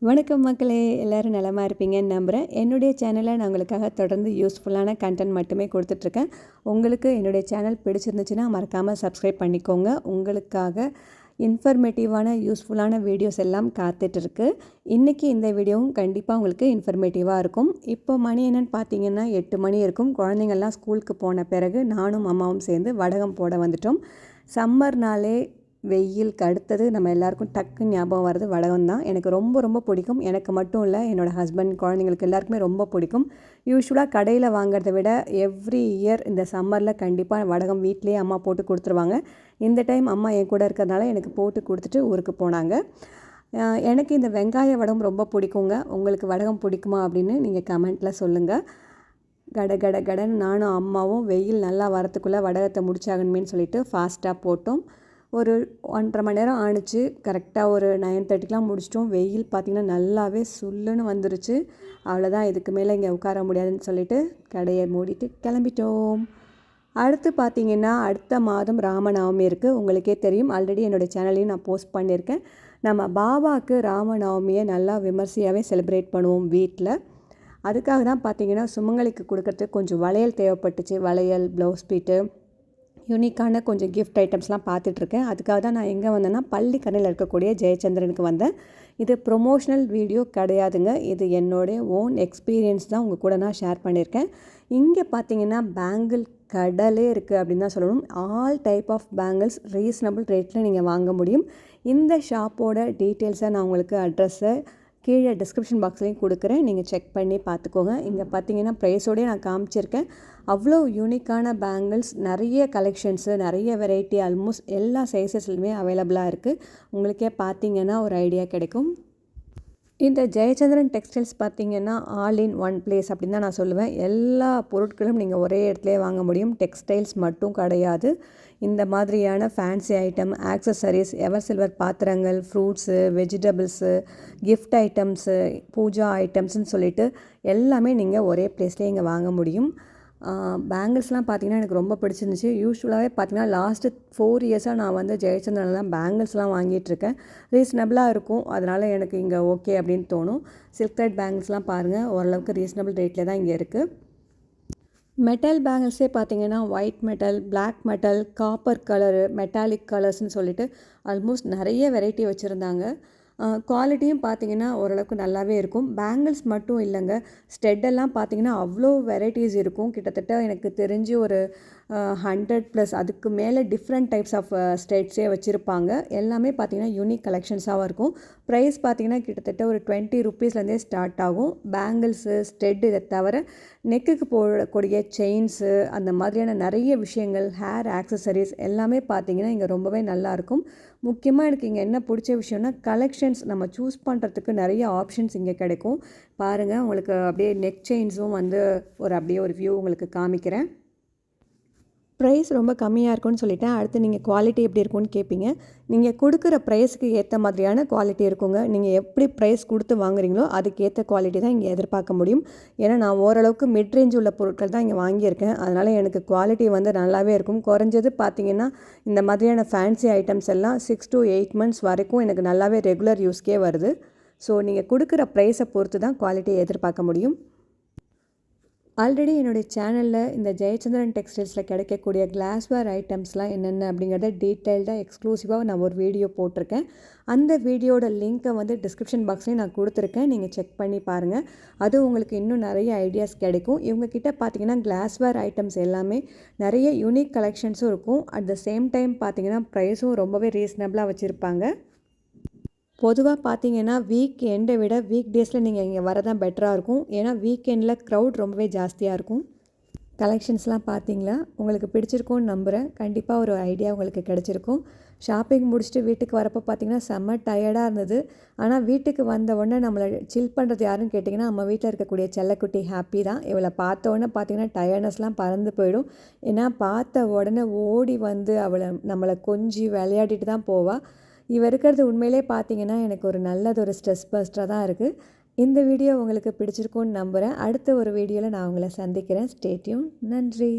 வணக்கம் மக்களே, எல்லோரும் நலமா இருப்பீங்கன்னு நம்புகிறேன். என்னுடைய சேனலில் நான் உங்களுக்காக தொடர்ந்து யூஸ்ஃபுல்லான கண்டென்ட் மட்டுமே கொடுத்துட்ருக்கேன். உங்களுக்கு என்னுடைய சேனல் பிடிச்சிருந்துச்சுன்னா மறக்காமல் சப்ஸ்கிரைப் பண்ணிக்கோங்க. உங்களுக்காக இன்ஃபர்மேட்டிவான யூஸ்ஃபுல்லான வீடியோஸ் எல்லாம் காத்துட்ருக்கு. இன்றைக்கி இந்த வீடியோவும் கண்டிப்பாக உங்களுக்கு இன்ஃபர்மேட்டிவாக இருக்கும். இப்போ மணி என்னென்னு பார்த்தீங்கன்னா 8 மணி இருக்கும். குழந்தைங்கள்லாம் ஸ்கூலுக்கு போன பிறகு நானும் அம்மாவும் சேர்ந்து வடகம் போட வந்துட்டோம். சம்மர்னாலே வெயிலுக்கு அடுத்தது நம்ம எல்லாருக்கும் டக்குன்னு ஞாபகம் வர்றது வடகம் தான். எனக்கு ரொம்ப ரொம்ப பிடிக்கும். எனக்கு மட்டும் இல்லை, என்னோடய ஹஸ்பண்ட், குழந்தைங்களுக்கு எல்லாருக்குமே ரொம்ப பிடிக்கும். யூஸ்வலாக கடையில் வாங்குறத விட எவ்ரி இயர் இந்த சம்மரில் கண்டிப்பாக வடகம் வீட்லேயே அம்மா போட்டு கொடுத்துருவாங்க. இந்த டைம் அம்மா என் கூட இருக்கிறதுனால எனக்கு போட்டு கொடுத்துட்டு ஊருக்கு போனாங்க. எனக்கு இந்த வெங்காய வடகம் ரொம்ப பிடிக்குங்க. உங்களுக்கு வடகம் பிடிக்குமா அப்படின்னு நீங்கள் கமெண்ட்டில் சொல்லுங்கள். கட கட கடன்னு நானும் அம்மாவும் வெயில் நல்லா வரத்துக்குள்ளே வடகத்தை முடிச்சாகணுமேன்னு சொல்லிட்டு ஃபாஸ்ட்டாக போட்டோம். ஒரு 1.5 மணி நேரம் ஆணுச்சு. கரெக்டாக ஒரு 9:30க்கெலாம் முடிச்சிட்டோம். வெயில் பார்த்திங்கன்னா நல்லாவே சுல்லுன்னு வந்துருச்சு. அவ்வளோதான், இதுக்கு மேலே இங்கே உட்கார முடியாதுன்னு சொல்லிட்டு கடையை மூடிட்டு கிளம்பிட்டோம். அடுத்து பார்த்திங்கன்னா அடுத்த மாதம் ராமநவமி இருக்குது. உங்களுக்கே தெரியும், ஆல்ரெடி என்னோடய சேனல்லையும் நான் போஸ்ட் பண்ணியிருக்கேன். நம்ம பாபாவுக்கு ராமநவமியை நல்லா விமர்சையாகவே செலிப்ரேட் பண்ணுவோம் வீட்டில். அதுக்காக தான் பார்த்திங்கன்னா சுமங்கலிக்கு கொடுக்கறதுக்கு கொஞ்சம் வளையல் தேவைப்பட்டுச்சு. வளையல், ப்ளவுஸ் பீட்டு, யூனிக்கான கொஞ்சம் கிஃப்ட் ஐட்டம்ஸ்லாம் பார்த்துட்ருக்கேன். அதுக்காக தான் நான் எங்கே வந்தேன்னா பள்ளிக்கரையில் இருக்கக்கூடிய ஜெயச்சந்திரனுக்கு வந்தேன். இது ப்ரொமோஷ்னல் வீடியோ கிடையாதுங்க. இது என்னுடைய ஓன் எக்ஸ்பீரியன்ஸ் தான் உங்கள் கூட நான் ஷேர் பண்ணியிருக்கேன். இங்கே பார்த்தீங்கன்னா பேங்கிள் கடலே இருக்குது அப்படின்னு தான் சொல்லணும். All type of bangles reasonable ரேட்டில் நீங்கள் வாங்க முடியும். இந்த ஷாப்போட டீட்டெயில்ஸை நான் உங்களுக்கு அட்ரஸை கீழே டிஸ்கிரிப்ஷன் பாக்ஸ்லேயும் கொடுக்குறேன். நீங்கள் செக் பண்ணி பார்த்துக்கோங்க. இங்கே பார்த்தீங்கன்னா ப்ரைஸோடய நான் காமிச்சிருக்கேன். அவ்வளோ யூனிக்கான பேங்கிள்ஸ், நிறைய கலெக்ஷன்ஸு, நிறைய வெரைட்டி, ஆல்மோஸ்ட் எல்லா சைஸஸ்லையுமே அவைலபிளாக இருக்குது. உங்களுக்கே பார்த்தீங்கன்னா ஒரு ஐடியா கிடைக்கும். இந்த ஜெயச்சந்திரன் டெக்ஸ்டைல்ஸ் பார்த்திங்கன்னா ஆல் இன் ஒன் பிளேஸ் அப்படின்னு தான் நான் சொல்லுவேன். எல்லா பொருட்களும் நீங்கள் ஒரே இடத்துலேயே வாங்க முடியும். டெக்ஸ்டைல்ஸ் மட்டும் கிடையாது, இந்த மாதிரியான fancy item, accessories, ever silver பாத்திரங்கள், fruits, vegetables, gift items, puja ஐட்டம்ஸ்ன்னு சொல்லிட்டு எல்லாமே நீங்கள் ஒரே ப்ளேஸ்லேயே இங்கே வாங்க முடியும். பேங்கிள்ஸ்லாம் பார்த்திங்கன்னா எனக்கு ரொம்ப பிடிச்சிருந்துச்சு. யூஸ்வலாகவே பார்த்திங்கன்னா லாஸ்ட்டு 4 இயர்ஸாக நான் வந்து ஜெயச்சந்திரனில் தான் பேங்கிள்ஸ்லாம் வாங்கிட்டுருக்கேன். ரீசனபிளாக இருக்கும், அதனால் எனக்கு இங்கே ஓகே அப்படின்னு தோணும். சில்க் த்ரெட் பேங்கிள்ஸ்லாம் பாருங்கள், ஓரளவுக்கு ரீசனபிள் ரேட்டில் தான் இங்கே இருக்குது. மெட்டல் பேங்கிள்ஸே பார்த்திங்கன்னா white metal, black metal, copper colour, metallic கலர்ஸ்னு சொல்லிட்டு ஆல்மோஸ்ட் நிறைய வெரைட்டி வச்சுருந்தாங்க. குவாலிட்டியும் பார்த்திங்கன்னா ஓரளவுக்கு நல்லாவே இருக்கும். பேங்கிள்ஸ் மட்டும் இல்லைங்க, ஸ்டெட்டெல்லாம் பார்த்திங்கன்னா அவ்வளோ வெரைட்டிஸ் இருக்கும். கிட்டத்தட்ட எனக்கு தெரிஞ்சு ஒரு 100+ அதுக்கு மேலே டிஃப்ரெண்ட் டைப்ஸ் ஆஃப் ஸ்டெட்ஸே வச்சுருப்பாங்க. எல்லாமே பார்த்திங்கன்னா யூனிக் கலெக்ஷன்ஸாகவும் இருக்கும். ப்ரைஸ் பார்த்திங்கன்னா கிட்டத்தட்ட ஒரு 20 ருப்பீஸ்லேருந்தே ஸ்டார்ட் ஆகும். பேங்கிள்ஸு, ஸ்டெட், இதை தவிர நெக்குக்கு போடக்கூடிய செயின்ஸு, அந்த மாதிரியான நிறைய விஷயங்கள், ஹேர் ஆக்சசரிஸ் எல்லாமே பார்த்திங்கன்னா இங்கே ரொம்பவே நல்லாயிருக்கும். முக்கியமாக எனக்கு இங்கே என்ன பிடிச்ச விஷயம்னா கலெக்ஷன்ஸ், நம்ம சூஸ் பண்ணுறதுக்கு நிறைய ஆப்ஷன்ஸ் இங்கே கிடைக்கும். பாருங்கள், உங்களுக்கு அப்படியே நெக் செயின்ஸும் வந்து அப்படியே ஒரு வியூ உங்களுக்கு காமிக்கிறேன். ப்ரைஸ் ரொம்ப கம்மியாக இருக்கும்னு சொல்லிட்டேன். அடுத்து நீங்கள் குவாலிட்டி எப்படி இருக்கும்னு கேட்பீங்க. நீங்கள் கொடுக்குற ப்ரைஸுக்கு ஏற்ற மாதிரியான குவாலிட்டி இருக்குங்க. நீங்கள் எப்படி ப்ரைஸ் கொடுத்து வாங்குறீங்களோ அதுக்கேற்ற குவாலிட்டி தான் இங்கே எதிர்பார்க்க முடியும். ஏன்னா நான் ஓரளவுக்கு மிட் ரேஞ்ச் உள்ள பொருட்கள் தான் இங்கே வாங்கியிருக்கேன். அதனால் எனக்கு குவாலிட்டி வந்து நல்லாவே இருக்கும். குறைஞ்சது பார்த்திங்கன்னா இந்த மாதிரியான ஃபேன்சி ஐட்டம்ஸ் எல்லாம் 6 to 8 months வரைக்கும் எனக்கு நல்லாவே ரெகுலர் யூஸ்க்கே வருது. ஸோ நீங்கள் கொடுக்குற ப்ரைஸை பொறுத்து தான் குவாலிட்டியை எதிர்பார்க்க முடியும். ஆல்ரெடி என்னுடைய சேனலில் இந்த ஜெயச்சந்திரன் டெக்ஸ்டைல்ஸில் கிடைக்கக்கூடிய கிளாஸ்வேர் ஐட்டம்ஸ்லாம் என்னென்ன அப்படிங்கிறத டீட்டெயில்டாக எக்ஸ்க்ளூசிவாக நான் ஒரு வீடியோ போட்டிருக்கேன். அந்த வீடியோட லிங்க்கை வந்து டிஸ்கிரிப்ஷன் பாக்ஸ்லேயும் நான் கொடுத்துருக்கேன். நீங்கள் செக் பண்ணி பாருங்கள். அது உங்களுக்கு இன்னும் நிறைய ஐடியாஸ் கிடைக்கும். இவங்கக்கிட்ட பார்த்திங்கன்னா கிளாஸ்வேர் ஐட்டம்ஸ் எல்லாமே நிறைய யூனிக் கலெக்ஷன்ஸும் இருக்கும். அட் த சேம் டைம் பார்த்திங்கன்னா ப்ரைஸும் ரொம்பவே ரீசனபிளாக வச்சுருப்பாங்க. பொதுவாக பார்த்தீங்கன்னா வீக் எண்டை விட வீக் டேஸில் நீங்கள் இங்கே வரதான் பெட்டராக இருக்கும். ஏன்னா வீக்கெண்டில் க்ரௌட் ரொம்பவே ஜாஸ்தியாக இருக்கும். கலெக்ஷன்ஸ்லாம் பார்த்தீங்களா, உங்களுக்கு பிடிச்சிருக்கும்னு நம்புகிறேன். கண்டிப்பாக ஒரு ஐடியா உங்களுக்கு கிடச்சிருக்கும். ஷாப்பிங் முடிச்சுட்டு வீட்டுக்கு வரப்போ பார்த்திங்கன்னா செம்ம டயர்டாக இருந்தது. ஆனால் வீட்டுக்கு வந்த உடனே நம்மளை சில் பண்ணுறது யாருன்னு கேட்டிங்கன்னா நம்ம வீட்டில் இருக்கக்கூடிய செல்லக்குட்டி ஹாப்பி தான். இவளை பார்த்த உடனே பார்த்திங்கன்னா டயர்ட்னஸ்லாம் பறந்து போயிடும். ஏன்னா பார்த்த உடனே ஓடி வந்து நம்மளை கொஞ்சி விளையாடிட்டு தான் போவாள். இவ இருக்கிறது உண்மையிலே பார்த்திங்கன்னா எனக்கு ஒரு நல்லதொரு ஸ்ட்ரெஸ் பஸ்டராக தான் இருக்குது. இந்த வீடியோ உங்களுக்கு பிடிச்சிருக்கும்னு நம்புகிறேன். அடுத்த ஒரு வீடியோவில் நான் உங்களை சந்திக்கிறேன். Stay tune. நன்றி.